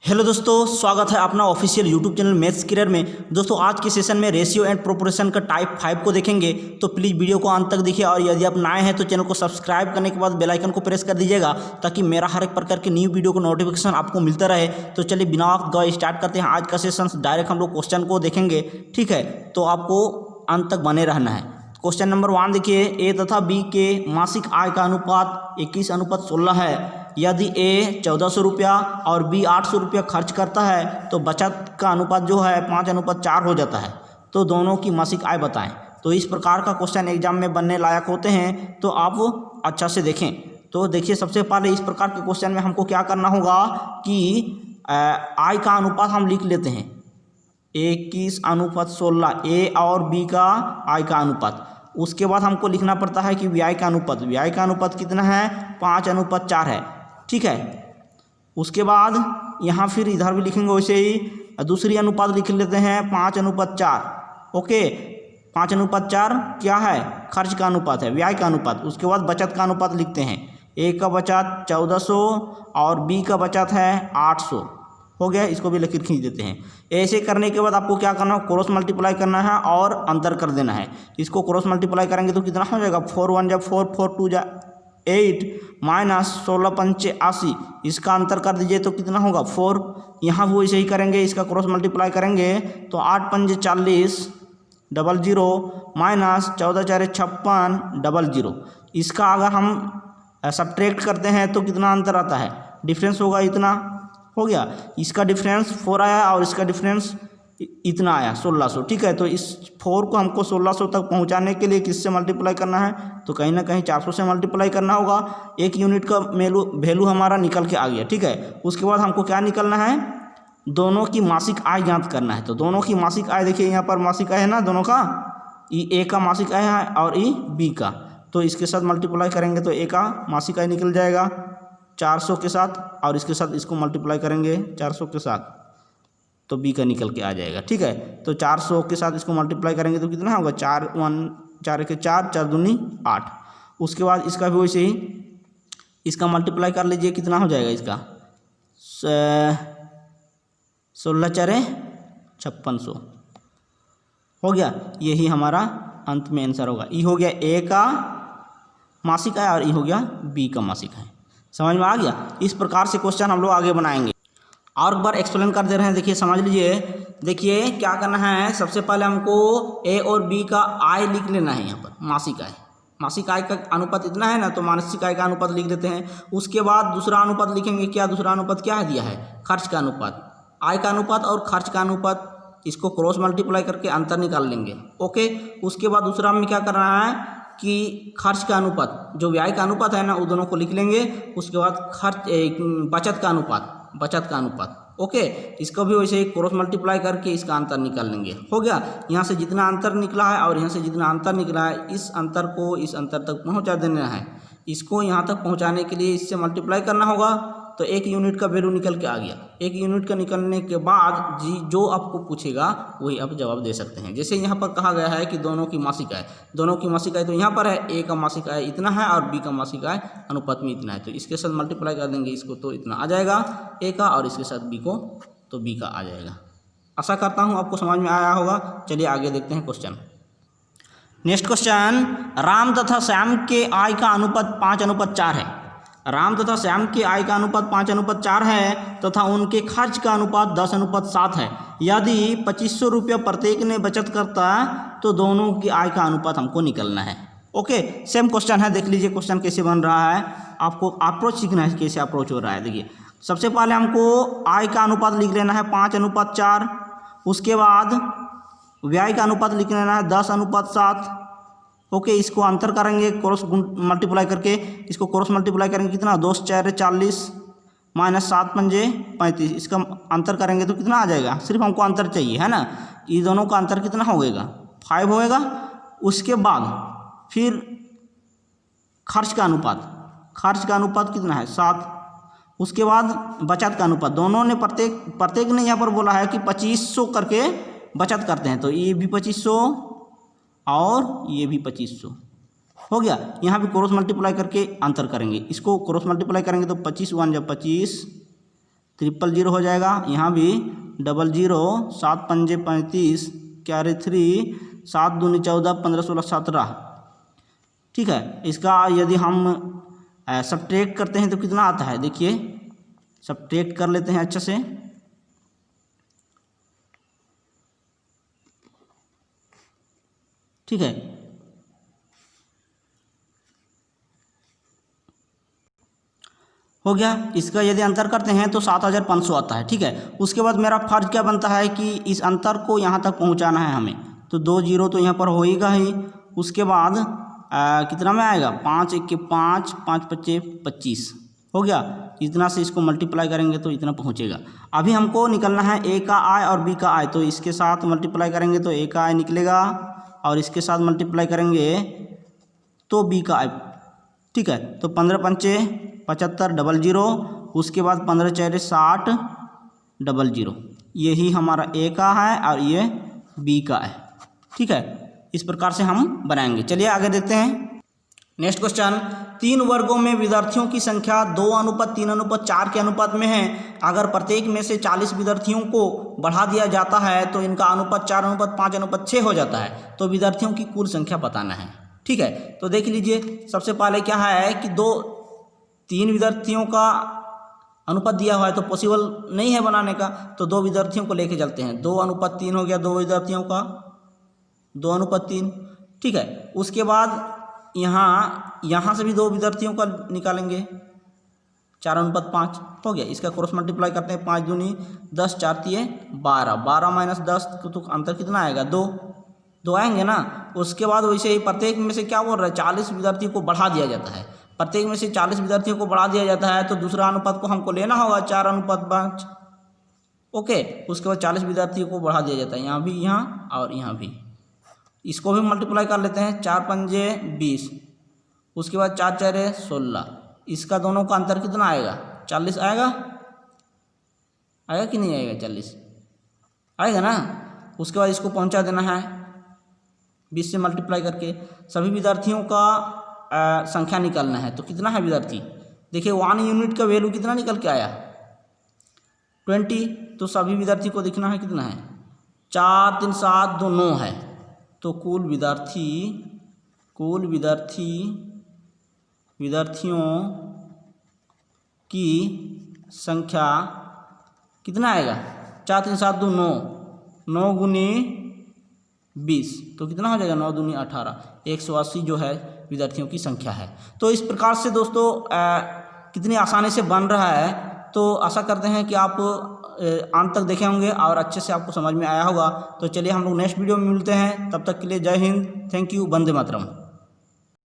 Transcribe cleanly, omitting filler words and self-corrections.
Hello दोस्तों, स्वागत है अपना official YouTube channel maths career में। दोस्तों आज के सेशन में रेशियो एंड प्रोपोर्शन का टाइप 5 को देखेंगे, तो प्लीज़ वीडियो को अंत तक देखिए। और यदि आप नए हैं तो चैनल को सब्सक्राइब करने के बाद बेल आइकन को प्रेस कर दीजिएगा, ताकि मेरा हर एक प्रकार के न्यू वीडियो को नोटिफिकेशन आपको मिलता रहे। तो चलिए बिना वक्त गए स्टार्ट करते हैं आज का सेशन। डायरेक्ट हम लोग क्वेश्चन को देखेंगे, ठीक है। तो आपको अंत तक बने रहना है। क्वेश्चन नंबर 1 देखिए, ए तथा बी के मासिक आय का अनुपात 21:16 है। यदि ए 1400 रुपया और बी 800 रुपया खर्च करता है तो बचत का अनुपात जो है 5:4 हो जाता है। तो दोनों की मासिक आय बताएं। तो इस प्रकार का क्वेश्चन एग्जाम में बनने लायक होते हैं, तो आप अच्छा से देखें। तो देखिए, सबसे पहले इस प्रकार के क्वेश्चन में हमको क्या करना होगा कि आय का अनुपात हम लिख लेते हैं 21:16, ए और बी का आय का अनुपात। उसके बाद हमको लिखना पड़ता है कि व्यय का अनुपात। व्यय का अनुपात कितना है? 5:4 है, ठीक है। उसके बाद यहाँ फिर इधर भी लिखेंगे वैसे ही दूसरी अनुपात लिख लेते हैं 5:4। ओके, 5:4 क्या है? खर्च का अनुपात है, व्यय का अनुपात। उसके बाद बचत का अनुपात लिखते हैं। ए का बचत 1400 और बी का बचत है 800। हो गया, इसको भी लकीर खींच देते हैं। ऐसे करने के बाद आपको क्या करना है? क्रॉस मल्टीप्लाई करना है और अंतर कर देना है। इसको क्रॉस मल्टीप्लाई करेंगे तो कितना हो जाएगा? 4 1 = 4, 4 2 = 8 माइनस 16 पंचे 80। इसका अंतर कर दीजिए तो कितना होगा? 4। यहाँ वो ऐसे ही करेंगे, इसका क्रॉस मल्टीप्लाई करेंगे तो 8 पंजे 40 00 माइनस 14 4 56 00। इसका अगर हम सब्ट्रैक्ट करते हैं तो कितना अंतर आता है? डिफरेंस होगा इतना। हो गया, इसका डिफरेंस 4 आया और इसका डिफरेंस इतना आया 1600, ठीक है। तो इस 4 को हमको 1600 तक पहुंचाने के लिए किससे मल्टीप्लाई करना है? तो कहीं ना कहीं 400 से मल्टीप्लाई करना होगा। 1 यूनिट का वैल्यू हमारा निकल के आ गया, ठीक है। उसके बाद हमको क्या निकलना है? दोनों की मासिक आय ज्ञात करना है। तो दोनों की मासिक आय देखिए, यहाँ पर मासिक आय है ना दोनों का। ए का मासिक आय है और बी का। तो इसके साथ मल्टीप्लाई करेंगे तो ए का मासिक आय निकल जाएगा 400 के साथ, और इसके साथ इसको मल्टीप्लाई करेंगे 400 के साथ तो बी का निकल के आ जाएगा, ठीक है। तो 400 के साथ इसको मल्टीप्लाई करेंगे तो कितना होगा? 4 1 4 1 4 4 2 8। उसके बाद इसका भी वैसे ही इसका मल्टीप्लाई कर लीजिए, कितना हो जाएगा इसका? 16 4 5600 हो गया। यही हमारा अंत में आंसर होगा। ई हो गया ए का मासिक आय और ई हो गया बी का मासिक आय। समझ में आ गया? इस प्रकार से क्वेश्चन हम लोग आगे बनाएंगे। और एक बार एक्सप्लेन कर दे रहे हैं, देखिए समझ लीजिए। देखिए क्या करना है, सबसे पहले हमको ए और बी का आय लिख लेना है। यहाँ पर मासिक आय, मासिक आय का अनुपात इतना है ना, तो मासिक आय का अनुपात लिख देते हैं। उसके बाद दूसरा अनुपात लिखेंगे। क्या दूसरा अनुपात क्या है दिया है? खर्च का अनुपात। आय का अनुपात और खर्च का अनुपात, इसको क्रॉस मल्टीप्लाई करके अंतर निकाल लेंगे। ओके, उसके बाद दूसरा में क्या करना है कि खर्च का अनुपात, जो व्यय का अनुपात है ना, वो दोनों को लिख लेंगे। उसके बाद बचत का अनुपात, बचत का अनुपात। ओके, इसको भी वैसे ही क्रॉस मल्टीप्लाई करके इसका अंतर निकाल लेंगे। हो गया। यहाँ से जितना अंतर निकला है और यहाँ से जितना अंतर निकला है, इस अंतर को इस अंतर तक पहुँचा देना है। इसको यहाँ तक पहुँचाने के लिए इससे मल्टीप्लाई करना होगा। तो 1 यूनिट का वैल्यू निकल के आ गया। 1 यूनिट का निकलने के बाद जो आपको पूछेगा वही आप जवाब दे सकते हैं। जैसे यहाँ पर कहा गया है कि दोनों की मासिक आय, दोनों की मासिक आय तो यहाँ पर है ए का मासिक आय इतना है और बी का मासिक आय अनुपात में इतना है। तो इसके साथ मल्टीप्लाई कर देंगे इसको तो इतना आ जाएगा ए का, और इसके साथ बी को तो बी का आ जाएगा। आशा करता हूँ आपको समझ में आया होगा। चलिए आगे देखते हैं क्वेश्चन। नेक्स्ट क्वेश्चन, राम तथा श्याम के आय का अनुपात 5:4 है। राम तथा श्याम के आय का अनुपात 5:4 है तथा उनके खर्च का अनुपात 10:7 है। यदि 2500 रुपया प्रत्येक ने बचत करता तो दोनों की आय का अनुपात हमको निकलना है। ओके, सेम क्वेश्चन है। देख लीजिए क्वेश्चन कैसे बन रहा है। आपको अप्रोच सीखना है, कैसे अप्रोच हो रहा है। देखिए, सबसे पहले हमको आय का अनुपात लिख लेना है 5:4। उसके बाद व्यय का अनुपात लिख लेना है 10:7। ओके, इसको अंतर करेंगे क्रॉस मल्टीप्लाई करके। इसको क्रॉस मल्टीप्लाई करेंगे कितना? 2 4 40 माइनस 7 पंजे 35। इसका अंतर करेंगे तो कितना आ जाएगा? सिर्फ हमको अंतर चाहिए है ना। ये दोनों का अंतर कितना होगा? 5 होएगा। उसके बाद फिर खर्च का अनुपात, खर्च का अनुपात कितना है? 7। उसके बाद बचत का अनुपात, दोनों ने प्रत्येक ने यहाँ पर बोला है कि 2500 करके बचत करते हैं। तो ये भी 2500 और ये भी 2500 हो गया। यहाँ भी क्रॉस मल्टीप्लाई करके अंतर करेंगे। इसको क्रॉस मल्टीप्लाई करेंगे तो 25 1 = 25 000 हो जाएगा। यहाँ भी 00, 7 पंजे 35, कैरी 3, 7 दूनी 14, 15 16 17। ठीक है, इसका यदि हम सब्ट्रैक्ट करते हैं तो कितना आता है, देखिए सब्ट्रैक्ट कर लेते हैं अच्छे से। ठीक है, हो गया। इसका यदि अंतर करते हैं तो 7500 आता है। ठीक है, उसके बाद मेरा फर्ज क्या बनता है कि इस अंतर को यहाँ तक पहुँचाना है हमें, तो 2 0 तो यहाँ पर होएगा ही। उसके बाद कितना में आएगा, 5 1 के 5, 5 5 25 हो गया। इतना से इसको मल्टीप्लाई करेंगे तो इतना पहुँचेगा। अभी हमको निकलना है ए का आय और बी का आय, तो इसके साथ मल्टीप्लाई करेंगे तो ए का आय निकलेगा और इसके साथ मल्टीप्लाई करेंगे तो बी का आय। ठीक है, तो 15 पंचे 75 00, उसके बाद 15 4 60 00। यही हमारा ए का है और ये बी का है। ठीक है, इस प्रकार से हम बनाएंगे। चलिए आगे देखते हैं। नेक्स्ट क्वेश्चन, 3 वर्गों में विद्यार्थियों की संख्या 2:3:4 के अनुपात में है। अगर प्रत्येक में से 40 विद्यार्थियों को बढ़ा दिया जाता है तो इनका अनुपात 4:5:6 हो जाता है। तो विद्यार्थियों की कुल संख्या बताना है। ठीक है, तो देख लीजिए, सबसे पहले क्या है कि 3 विद्यार्थियों का अनुपात दिया हुआ है तो पॉसिबल नहीं है बनाने का, तो 2 विद्यार्थियों को लेके चलते हैं। 2:3 हो गया 2 विद्यार्थियों का, 2:3। ठीक है, उसके बाद यहाँ से भी 2 विद्यार्थियों का निकालेंगे, 4:5 हो गया। इसका क्रॉस मल्टीप्लाई करते हैं, 5 दूनी 10, 4 तिये 12, 12 माइनस 10 तो अंतर कितना आएगा, 2 आएंगे ना। उसके बाद वैसे ही प्रत्येक में से क्या बोल रहा है, 40 विद्यार्थियों को बढ़ा दिया जाता है। प्रत्येक में से 40 विद्यार्थियों को बढ़ा दिया जाता है तो दूसरा अनुपात को हमको लेना होगा 4:5। ओके, उसके बाद 40 विद्यार्थियों को बढ़ा दिया जाता है, यहाँ भी, यहाँ और यहाँ भी। इसको भी मल्टीप्लाई कर लेते हैं, 4 पंजे 20, उसके बाद 4 4 16। इसका दोनों का अंतर कितना आएगा, 40 आएगा कि नहीं आएगा, 40 आएगा ना। उसके बाद इसको पहुंचा देना है 20 से मल्टीप्लाई करके। सभी विद्यार्थियों का संख्या निकालना है, तो कितना है विद्यार्थी, देखिए 1 यूनिट का वैल्यू कितना निकल के आया, 20। तो सभी विद्यार्थी को देखना है कितना है, 4 3 7 2 9 है। तो कुल विद्यार्थियों की संख्या कितना आएगा, 4 3 7 2 9, 9 गुनी 20 तो कितना हो जाएगा, 9 दूनी 18, 180 जो है विद्यार्थियों की संख्या है। तो इस प्रकार से दोस्तों कितनी आसानी से बन रहा है। तो आशा करते हैं कि आप अंत तक देखे होंगे और अच्छे से आपको समझ में आया होगा। तो चलिए हम लोग नेक्स्ट वीडियो में मिलते हैं, तब तक के लिए जय हिंद, थैंक यू, वंदे मातरम।